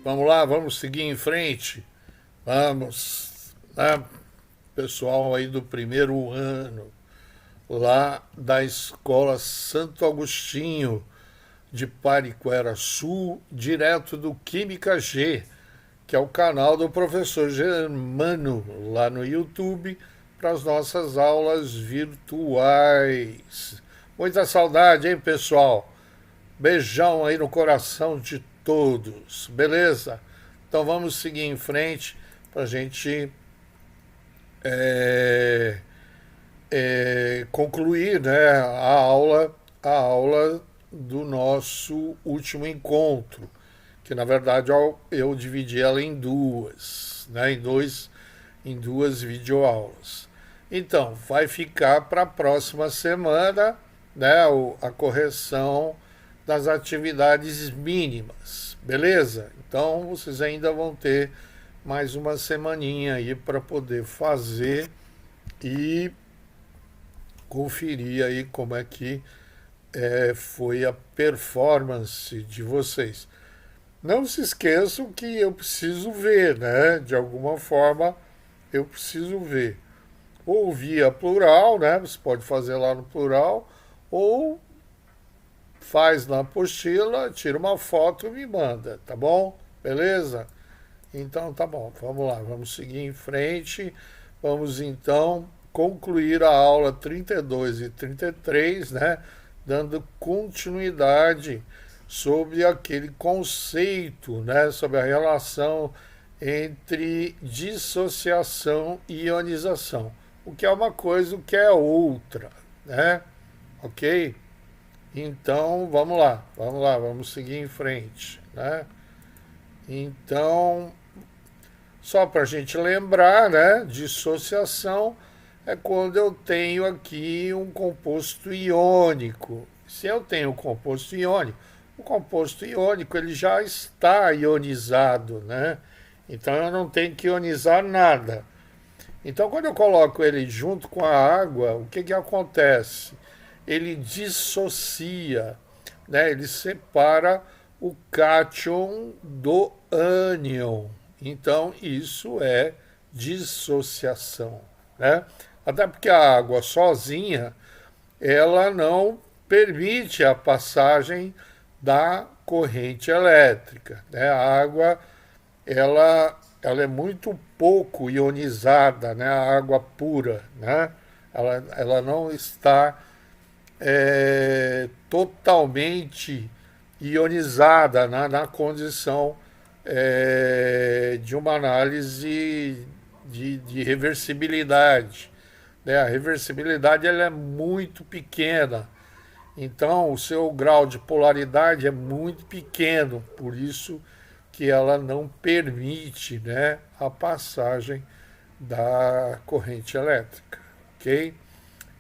Vamos lá, vamos seguir em frente. Vamos, né? Pessoal aí do primeiro ano, lá da Escola Santo Agostinho de Pariquera Sul, direto do Química G, que é o canal do professor Germano, lá no YouTube, para as nossas aulas virtuais. Muita saudade, hein, pessoal? Beijão aí no coração de todos, beleza? Então vamos seguir em frente para a gente é, concluir, né, a aula do nosso último encontro, que na verdade eu dividi ela em duas, né, em duas videoaulas. Então, vai ficar para a próxima semana, né, a correção das atividades mínimas, beleza? Então, vocês ainda vão ter mais uma semaninha aí para poder fazer e conferir aí como é que foi a performance de vocês. Não se esqueçam que eu preciso ver, né? De alguma forma eu preciso ver. Ou via plural, né? Você pode fazer lá no plural, ou faz na apostila, tira uma foto e me manda, tá bom? Beleza? Então tá bom, vamos lá, vamos seguir em frente. Vamos então concluir a aula 32 e 33, né? Dando continuidade sobre aquele conceito, né? Sobre a relação entre dissociação e ionização. O que é uma coisa, o que é outra, né? Ok? Então, vamos lá, vamos seguir em frente, né? Então, só para a gente lembrar, né? Dissociação é quando eu tenho aqui um composto iônico. Se eu tenho um composto iônico, o composto iônico ele já está ionizado, né? Então eu não tenho que ionizar nada. Então quando eu coloco ele junto com a água, o que acontece? Ele dissocia, né? Ele separa o cátion do ânion. Então isso é dissociação, né? Até porque a água sozinha, ela não permite a passagem da corrente elétrica, né? A água, ela é muito pouco ionizada, né? A água pura, né? Ela não está totalmente ionizada na condição de uma análise de reversibilidade, né? A reversibilidade ela é muito pequena, então o seu grau de polaridade é muito pequeno, por isso que ela não permite, né, a passagem da corrente elétrica, ok?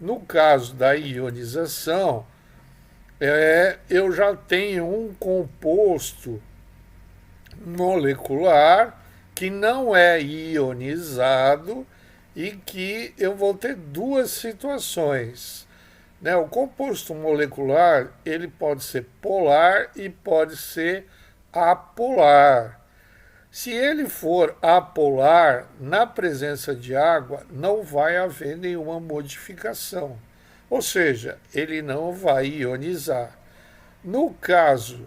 No caso da ionização, eu já tenho um composto molecular que não é ionizado e que eu vou ter duas situações, né? O composto molecular ele pode ser polar e pode ser apolar. Se ele for apolar, na presença de água, não vai haver nenhuma modificação. Ou seja, ele não vai ionizar. No caso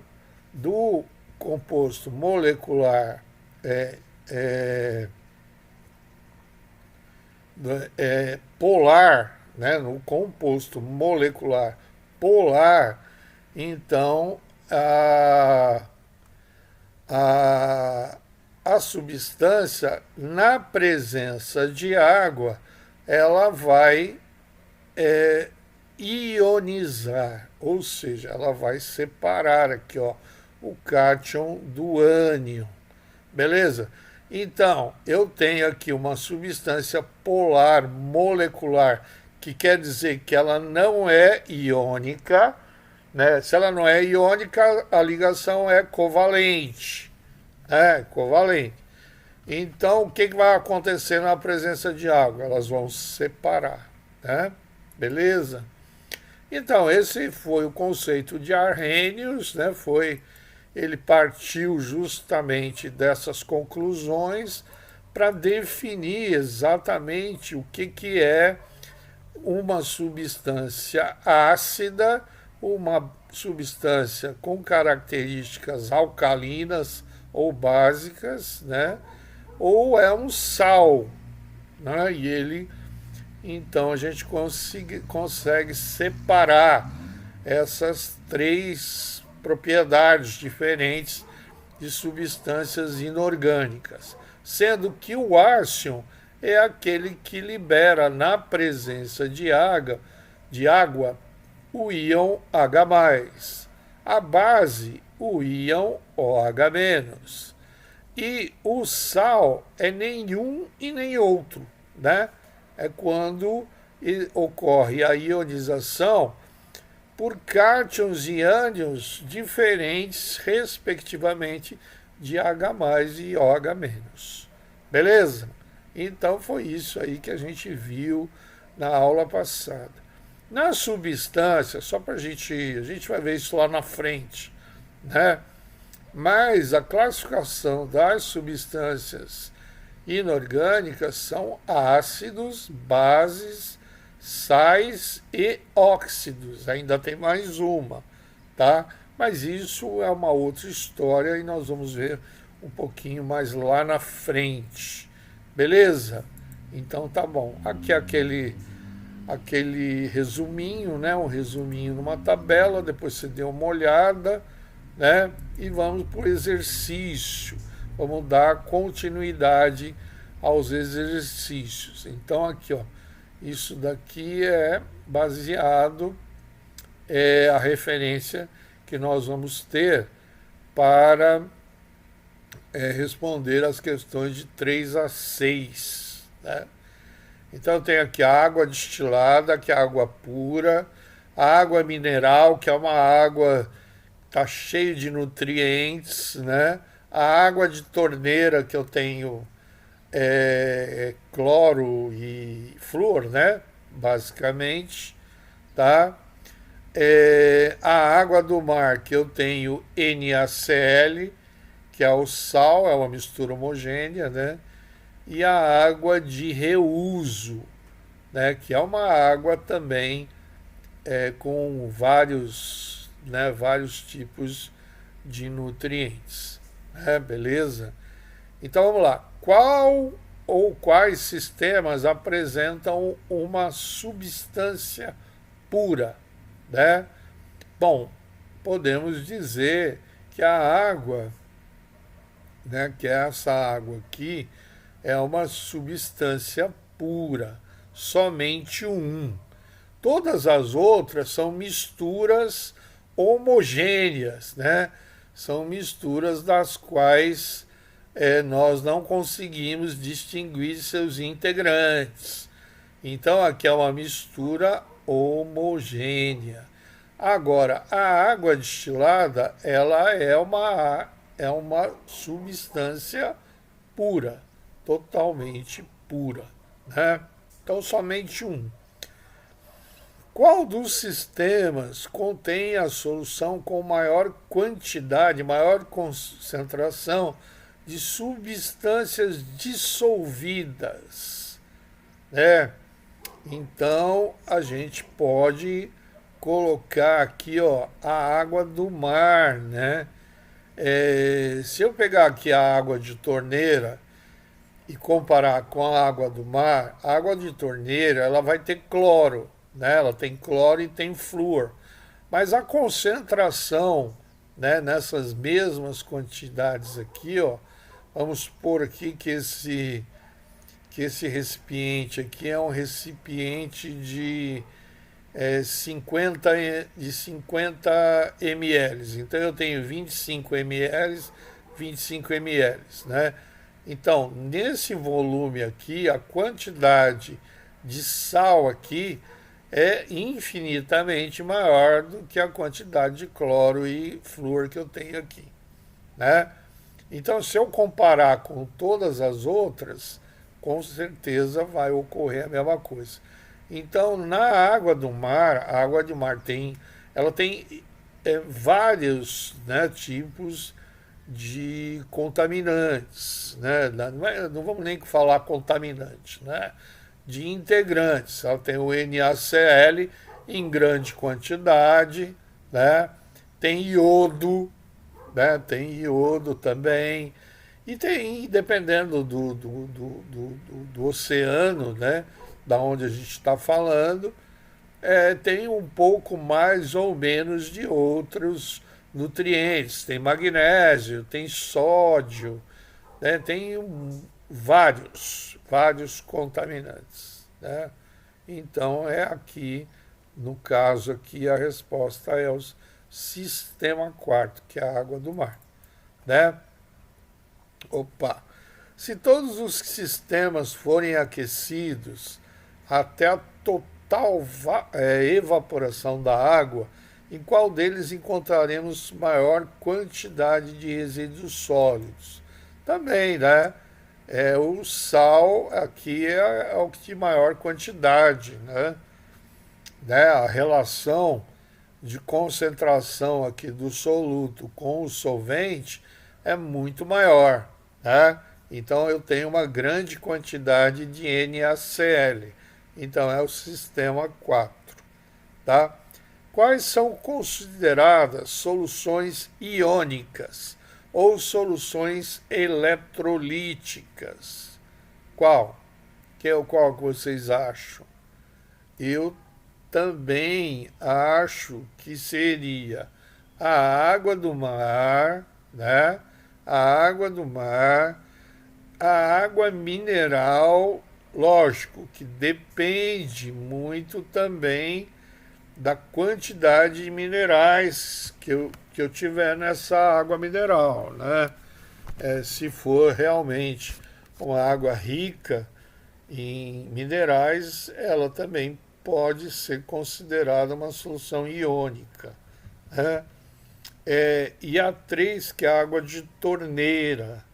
do composto molecular é, é, polar, né, no composto molecular polar, então a, a substância, na presença de água, ela vai ionizar, ou seja, ela vai separar aqui, ó, o cátion do ânion, beleza? Então, eu tenho aqui uma substância polar molecular, que quer dizer que ela não é iônica, né? Se ela não é iônica, a ligação é covalente, covalente. Então, o que vai acontecer na presença de água? Elas vão se separar, né? Beleza? Então, esse foi o conceito de Arrhenius, né? Foi ele partiu justamente dessas conclusões para definir exatamente o que é uma substância ácida, uma substância com características alcalinas ou básicas, né? Ou é um sal, né? E ele, então a gente consegue separar essas três propriedades diferentes de substâncias inorgânicas, sendo que o ársion é aquele que libera na presença de água o íon H+, a base o íon OH-. E o sal é nenhum e nem outro, né? É quando ocorre a ionização por cátions e ânions diferentes, respectivamente, de H+ e OH-. Beleza? Então foi isso aí que a gente viu na aula passada. Na substância, só para a gente vai ver isso lá na frente, né? Mas a classificação das substâncias inorgânicas são ácidos, bases, sais e óxidos. Ainda tem mais uma, tá? Mas isso é uma outra história e nós vamos ver um pouquinho mais lá na frente. Beleza? Então tá bom. Aqui é aquele resuminho, né? Um resuminho numa tabela, depois você deu uma olhada, né? E vamos para o exercício. Vamos dar continuidade aos exercícios. Então aqui, ó, isso daqui é baseado a referência que nós vamos ter para responder as questões de 3 a 6, né? Então tem aqui a água destilada, que é água pura, a água mineral, que é uma água que está cheia de nutrientes, né? A água de torneira, que eu tenho cloro e flúor, né? Basicamente, tá? A água do mar, que eu tenho NaCl, que é o sal, é uma mistura homogênea, né? E a água de reuso, né? Que é uma água também com vários tipos de nutrientes, né? Beleza? Então vamos lá. Qual ou quais sistemas apresentam uma substância pura, né? Bom, podemos dizer que a água, né, que essa água aqui é uma substância pura, somente um. Todas as outras são misturas homogêneas, né? São misturas das quais nós não conseguimos distinguir seus integrantes. Então aqui é uma mistura homogênea. Agora, a água destilada, ela é uma substância pura, totalmente pura, né? Então somente um. Qual dos sistemas contém a solução com maior quantidade, maior concentração de substâncias dissolvidas, né? Então a gente pode colocar aqui, ó, a água do mar, né? Se eu pegar aqui a água de torneira e comparar com a água do mar, a água de torneira ela vai ter cloro, né? Ela tem cloro e tem flúor, mas a concentração, né, nessas mesmas quantidades aqui, ó, vamos supor aqui que esse recipiente aqui é um recipiente de 50 ml. Então eu tenho 25 ml, 25 ml, né? Então, nesse volume aqui, a quantidade de sal aqui é infinitamente maior do que a quantidade de cloro e flúor que eu tenho aqui, né? Então, se eu comparar com todas as outras, com certeza vai ocorrer a mesma coisa. Então, na água do mar, a água de mar ela tem vários, né, tipos de contaminantes, né? Não vamos nem falar contaminante, né? De integrantes. Ela tem o NaCl em grande quantidade, né? Tem iodo, né? Tem iodo também. E tem, dependendo do oceano, né? Da onde a gente está falando, tem um pouco mais ou menos de outros nutrientes. Tem magnésio, tem sódio, né? Tem vários contaminantes, né? Então é aqui, no caso aqui, a resposta é o sistema quarto, que é a água do mar, né? Opa! Se todos os sistemas forem aquecidos até a total evaporação da água, em qual deles encontraremos maior quantidade de resíduos sólidos? Também, né? O sal aqui é o que tem maior quantidade, né? A relação de concentração aqui do soluto com o solvente é muito maior, né? Então eu tenho uma grande quantidade de NaCl. Então é o sistema 4, tá? Quais são consideradas soluções iônicas ou soluções eletrolíticas? Qual? Qual que vocês acham? Eu também acho que seria a água do mar, né? A água do mar, a água mineral, lógico que depende muito também da quantidade de minerais que eu tiver nessa água mineral, né? Se for realmente uma água rica em minerais, ela também pode ser considerada uma solução iônica, né? E a 3, que é a água de torneira,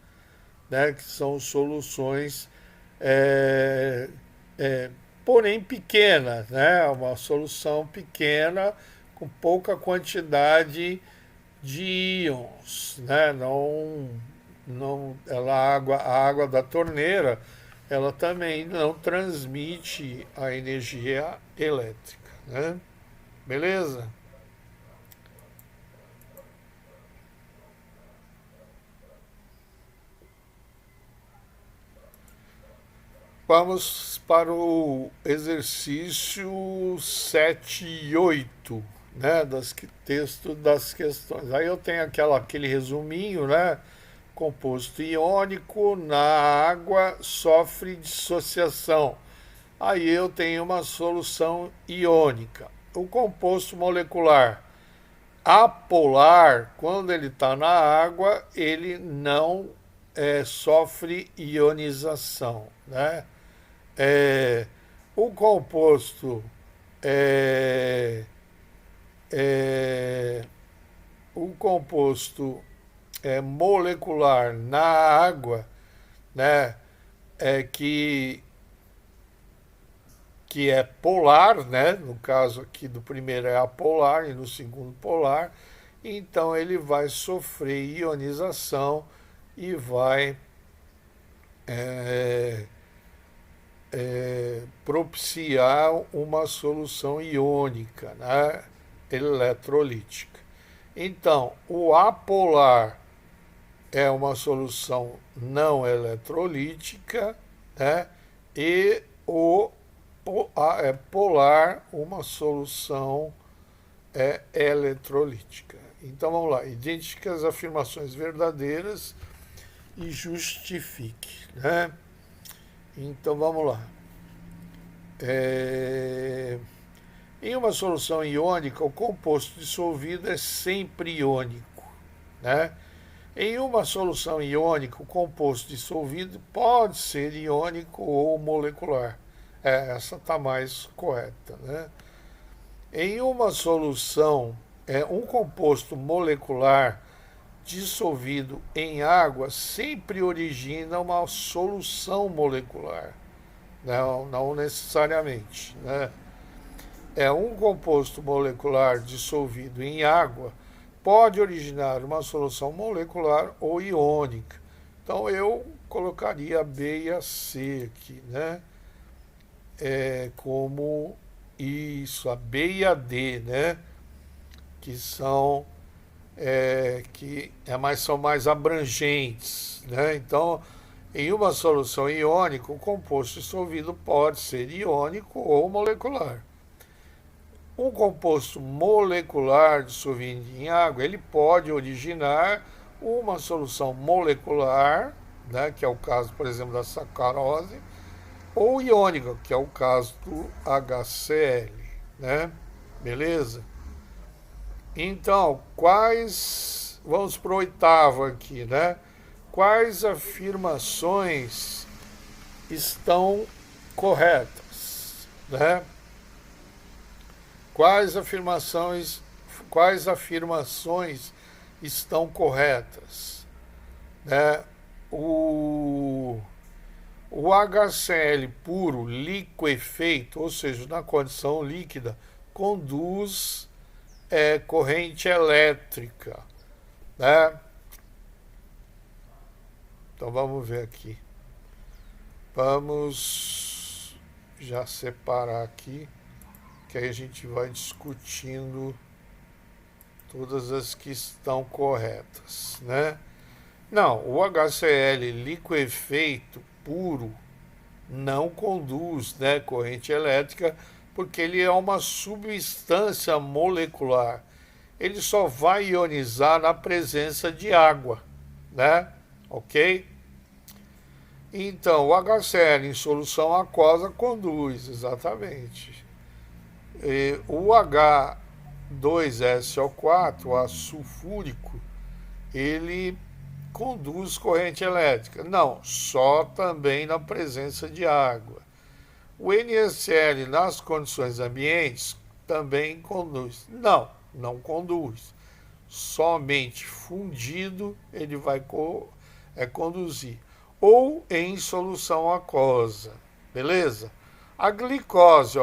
né? Que são soluções, é, é, porém pequenas, né? Uma solução pequena com pouca quantidade de íons, né? A água da torneira, ela também não transmite a energia elétrica, né? Beleza? Vamos para o exercício 7 e 8, né, texto das questões. Aí eu tenho aquele resuminho, né? Composto iônico na água sofre dissociação. Aí eu tenho uma solução iônica. O composto molecular apolar, quando ele está na água, ele não sofre ionização, né? É, o composto é, é, o composto molecular na água, né, que é polar, né? No caso aqui do primeiro é apolar e no segundo polar, então ele vai sofrer ionização e vai é, propiciar uma solução iônica, né? Eletrolítica. Então, o apolar é uma solução não eletrolítica, né? E o polar, uma solução eletrolítica. Então vamos lá, identifique as afirmações verdadeiras e justifique, né? Então vamos lá. Em uma solução iônica, o composto dissolvido é sempre iônico, né? Em uma solução iônica, o composto dissolvido pode ser iônico ou molecular. Essa está mais correta, né? Em uma solução, um composto molecular dissolvido em água sempre origina uma solução molecular. Não necessariamente, né? Um composto molecular dissolvido em água pode originar uma solução molecular ou iônica. Então eu colocaria a B e a C aqui, né? Como isso, a B e a D, né? Que são são mais abrangentes, né? Então, em uma solução iônica, o composto dissolvido pode ser iônico ou molecular. Um composto molecular dissolvido em água, ele pode originar uma solução molecular, né, que é o caso, por exemplo, da sacarose, ou iônica, que é o caso do HCl, né? Beleza? Então, vamos para o oitavo aqui, né? Quais afirmações estão corretas, né? Quais afirmações estão corretas, né? O HCl puro, liquefeito, ou seja, na condição líquida, conduz corrente elétrica, né? Então vamos ver aqui. Vamos já separar aqui, que aí a gente vai discutindo todas as que estão corretas, né? Não, o HCl liquefeito puro não conduz, né, corrente elétrica, porque ele é uma substância molecular. Ele só vai ionizar na presença de água, né? Ok? Então, o HCl em solução aquosa conduz, exatamente. O H2SO4, o ácido sulfúrico, ele conduz corrente elétrica. Não, só também na presença de água. O NaCl nas condições ambientes também conduz. Não, não conduz. Somente fundido ele vai conduzir. Ou em solução aquosa. Beleza? A glicose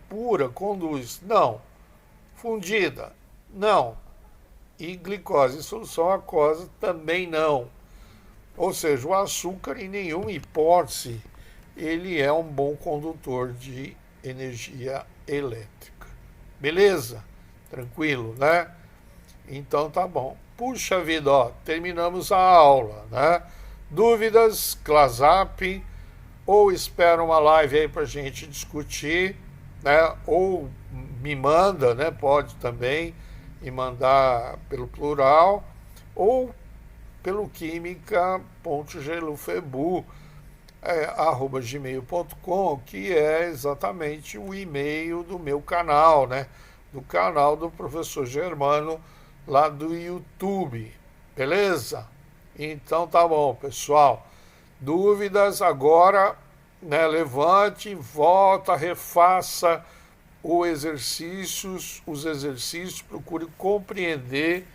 pura conduz. Não. Fundida. Não. E glicose em solução aquosa também não. Ou seja, o açúcar, em nenhuma hipótese, ele é um bom condutor de energia elétrica. Beleza? Tranquilo, né? Então tá bom. Puxa vida, ó, terminamos a aula, né? Dúvidas, ClassUp, ou espera uma live aí pra gente discutir, né? Ou me manda, né? Pode também me mandar pelo plural, ou pelo química.gelufebu, @gmail.com, que é exatamente o e-mail do meu canal, né? Do canal do professor Germano, lá do YouTube. Beleza? Então tá bom, pessoal. Dúvidas agora, né? Levante, volta, refaça os exercícios, procure compreender,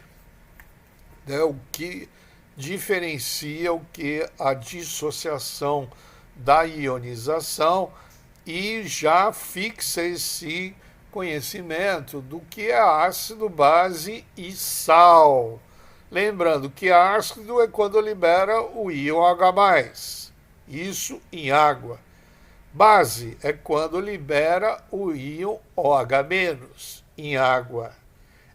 né, o que diferencia o que a dissociação da ionização, e já fixa esse conhecimento do que é ácido, base e sal. Lembrando que ácido é quando libera o íon H+, isso em água. Base é quando libera o íon OH- em água.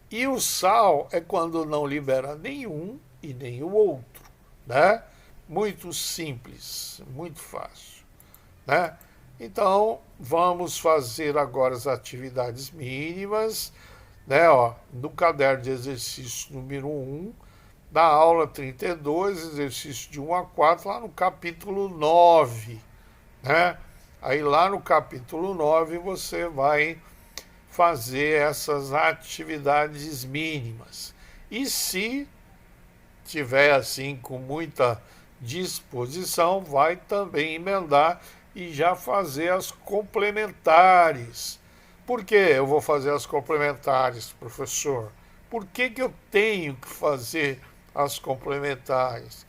E o sal é quando não libera nenhum e nem o outro, né? Muito simples, muito fácil, né? Então, vamos fazer agora as atividades mínimas, né? Ó, no caderno de exercício número 1, da aula 32, exercício de 1 a 4, lá no capítulo 9, né? Aí lá no capítulo 9 você vai fazer essas atividades mínimas. E se tiver assim com muita disposição, vai também emendar e já fazer as complementares. Por que eu vou fazer as complementares, professor? Por que eu tenho que fazer as complementares?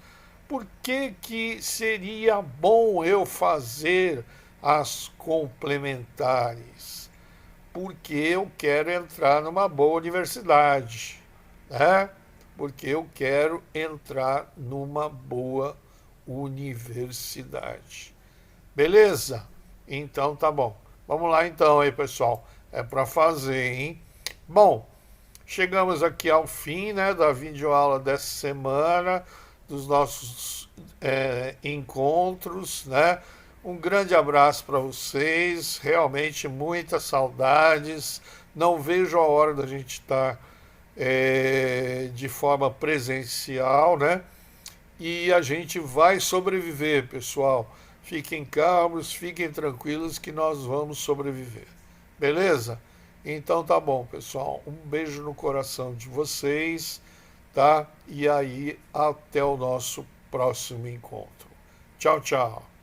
Por que seria bom eu fazer as complementares? Porque eu quero entrar numa boa universidade, né? Porque eu quero entrar numa boa universidade. Beleza? Então tá bom. Vamos lá então aí, pessoal. É para fazer, hein? Bom, chegamos aqui ao fim, né, da videoaula dessa semana, dos nossos encontros, né? Um grande abraço para vocês, realmente muitas saudades. Não vejo a hora da gente estar de forma presencial, né? E a gente vai sobreviver, pessoal. Fiquem calmos, fiquem tranquilos que nós vamos sobreviver. Beleza? Então tá bom, pessoal. Um beijo no coração de vocês, tá? E aí, até o nosso próximo encontro. Tchau, tchau.